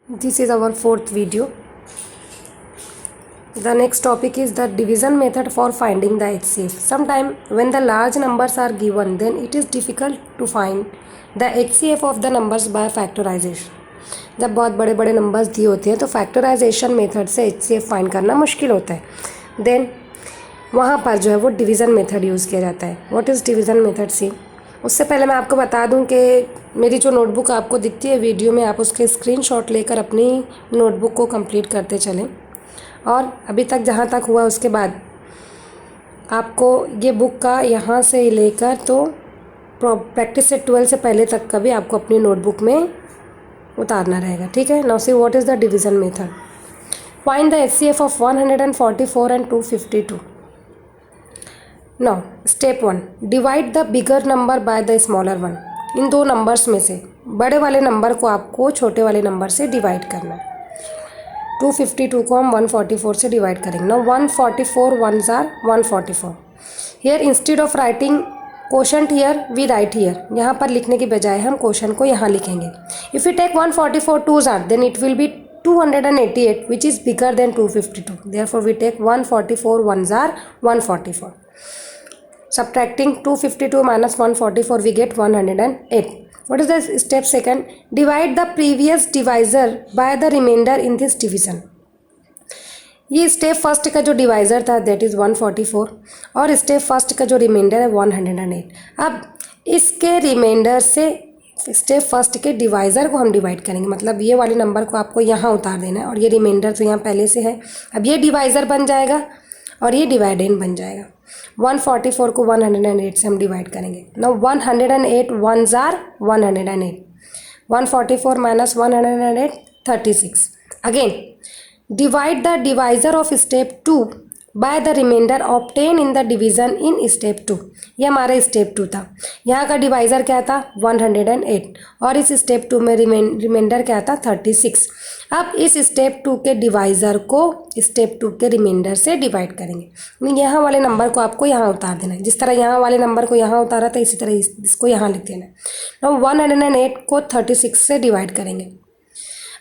This is our fourth video. The next topic is the division method for finding the HCF. Sometimes when the large numbers are given, then it is difficult to find the HCF of the numbers by factorization. जब बहुत बड़े बड़े numbers दिए होते हैं तो factorisation method से HCF find करना मुश्किल होता है. देन वहाँ पर जो है वो डिवीज़न मेथड यूज़ किया जाता है. व्हाट इज़ डिवीज़न मेथड सी? उससे पहले मैं आपको बता दूं कि मेरी जो नोटबुक आपको दिखती है वीडियो में, आप उसके स्क्रीनशॉट लेकर अपनी नोटबुक को कंप्लीट करते चलें. और अभी तक जहाँ तक हुआ उसके बाद आपको ये बुक का यहाँ से लेकर तो प्रैक्टिस से 12 से पहले तक का भी आपको अपनी नोटबुक में उतारना रहेगा. ठीक है. Now see what is the division method. Find the HCF of 144 and 252. Now step 1, divide the bigger number by the smaller one. इन दो नंबर्स में से बड़े वाले नंबर को आपको छोटे वाले नंबर से डिवाइड करना है. 252 को हम 144 से डिवाइड करेंगे. Now 144 ones are 144. Here instead of writing quotient here we write here. यहाँ पर लिखने की बजाय हम क्वोशंट को यहाँ लिखेंगे. If you take 144 twos are, then it will be 288 which is bigger than 252. Therefore we take 144 ones are 144. Subtracting 252 minus 144 we get 108. What is the step second? Divide the previous divisor by the remainder in this division. ये step first का जो divisor था that is 144 और step first का जो reminder है 108. अब इसके रिमाइंडर से स्टेप फर्स्ट के डिवाइज़र को हम डिवाइड करेंगे. मतलब ये वाले नंबर को आपको यहाँ उतार देना है और ये रिमाइंडर तो यहाँ पहले से है. अब ये डिवाइज़र बन जाएगा और ये डिवाइडेंड बन जाएगा. 144 को 108 से हम डिवाइड करेंगे. Now 108 ones are 108. 144 minus 108 36. Again divide the divisor of step 2 by the remainder obtained in the division in step 2. ये हमारा स्टेप 2 था. यहाँ का डिवाइज़र क्या था 108 और इस स्टेप 2 में रिमाइंडर क्या था 36. अब इस स्टेप 2 के डिवाइज़र को स्टेप 2 के रिमाइंडर से डिवाइड करेंगे. यहाँ वाले नंबर को आपको यहाँ उतार देना है. जिस तरह यहाँ वाले नंबर को यहाँ उतारा था इसी तरह इसको यहाँ लिख देना है. अब 108 को 36 से डिवाइड करेंगे.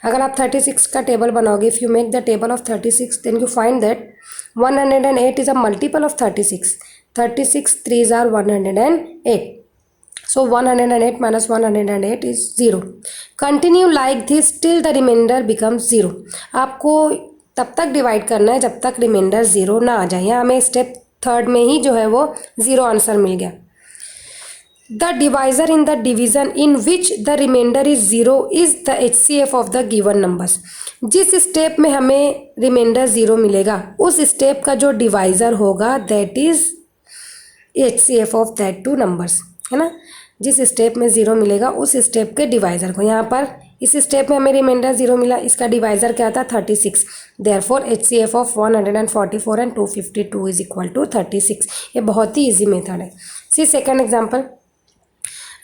अगर आप 36 का टेबल बनाओगे, if you make the table of 36 then you find that 108 is a multiple of 36. 36 3s are 108. So 108 minus 108 is 0. Continue like this till the remainder becomes 0. आपको तब तक डिवाइड करना है जब तक रिमाइंडर 0 ना आ जाए. यहाँ हमें स्टेप थर्ड में ही जो है वो 0 आंसर मिल गया. The divisor in the division in which the remainder is 0 is the HCF of the given numbers. जिस स्टेप में हमें रिमाइंडर 0 मिलेगा उस स्टेप का जो डिवाइज़र होगा that is HCF of that two numbers. है ना. जिस स्टेप में 0 मिलेगा उस स्टेप के डिवाइज़र को, यहाँ पर इस स्टेप में हमें रिमाइंडर 0 मिला, इसका डिवाइज़र क्या था 36. Therefore HCF of 144 and 252 is equal to 36. ये बहुत ही ईजी मेथड है. See second example.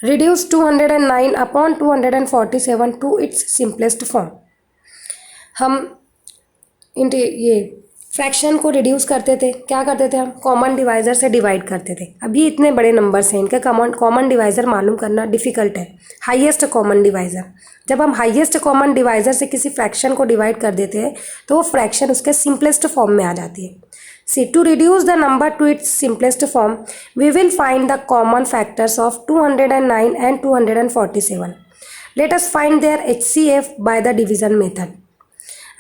Reduce 209 upon 247 to its simplest form. हम ये फ्रैक्शन को रिड्यूस करते थे. क्या करते थे हम कॉमन डिवाइज़र से डिवाइड करते थे. अभी इतने बड़े नंबर्स हैं इनका कॉमन डिवाइज़र मालूम करना डिफ़िकल्ट है. हाईएस्ट कॉमन डिवाइज़र, जब हम हाईएस्ट कॉमन डिवाइज़र से किसी फ्रैक्शन को डिवाइड कर देते हैं तो वो फ्रैक्शन उसके सिंपलेस्ट फॉर्म में आ जाती है. See, to reduce the number to its simplest form, we will find the common factors of 209 and 247. Let us find their HCF by the division method.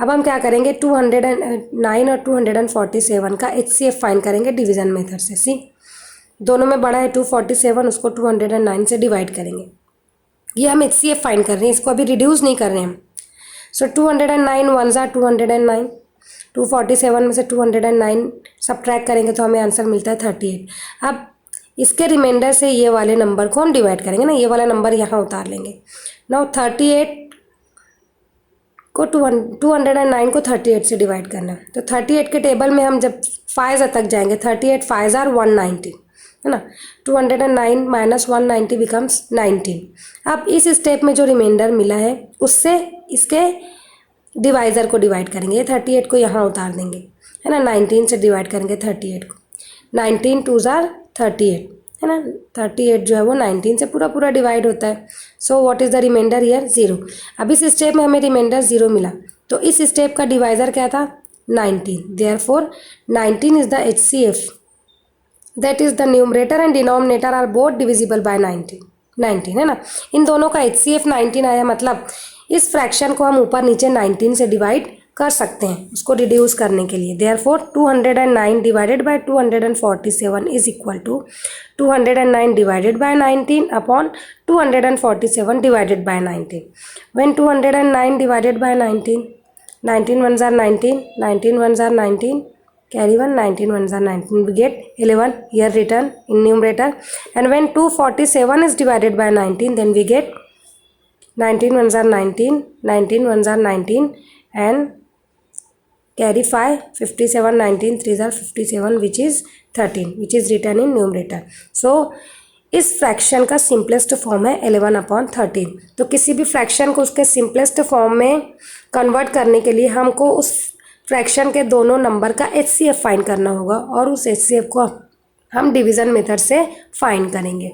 अब हम क्या करेंगे 209 और 247 का HCF फाइंड करेंगे डिवीज़न मेथड से. सी दोनों में बड़ा है 247, उसको 209 से डिवाइड करेंगे. ये हम HCF फाइंड कर रहे हैं, इसको अभी रिड्यूस नहीं कर रहे हैं हम. सो 209 ones are 209. 247 में से 209 सब्ट्रैक्ट करेंगे तो हमें आंसर मिलता है 38. अब इसके रिमाइंडर से ये वाले नंबर को हम डिवाइड करेंगे ना. ये वाला नंबर यहाँ उतार लेंगे. नाउ 38 को 209 को 38 से डिवाइड करना है. तो 38 के टेबल में हम जब 5 तक जाएंगे 38 5s are 190 है ना. 209 माइनस 190 बिकम्स 19. अब इस स्टेप में जो रिमाइंडर मिला है उससे इसके डिवाइज़र को डिवाइड करेंगे. 38 को यहाँ उतार देंगे है ना. 19 से डिवाइड करेंगे 38 को. 19 2s are 38 है ना। 38 जो है वो 19 से पूरा पूरा डिवाइड होता है। So what is the remainder here 0। अब इस स्टेप में हमें रिमाइंडर 0 मिला, तो इस स्टेप का डिवाइज़र क्या था 19। Therefore 19 is the HCF, that is the numerator and denominator are both divisible by 19 है ना। इन दोनों का HCF 19 आया, मतलब इस फ्रैक्शन को हम ऊपर नीचे 19 से डिवाइड कर सकते हैं उसको रिड्यूस करने के लिए। Therefore 209 divided by 247 is equal to 209 divided by 19 upon 247 divided by 19। When 209 divided by 19, 19 ones are 19, 19 ones are 19, carry 1, 19 ones are 19, we get 11 here written in numerator. And when 247 is divided by 19, then we get 19 ones are 19, 19 ones are 19, and carry 5, 57, 19 3s are 57, which is 13, which is written in numerator. So इस fraction का simplest form है 11/13। तो किसी भी fraction को उसके simplest form में convert करने के लिए हमको उस फ्रैक्शन के दोनों नंबर का HCF फाइंड करना होगा, और उस HCF को हम डिवीज़न मेथड से फाइंड करेंगे।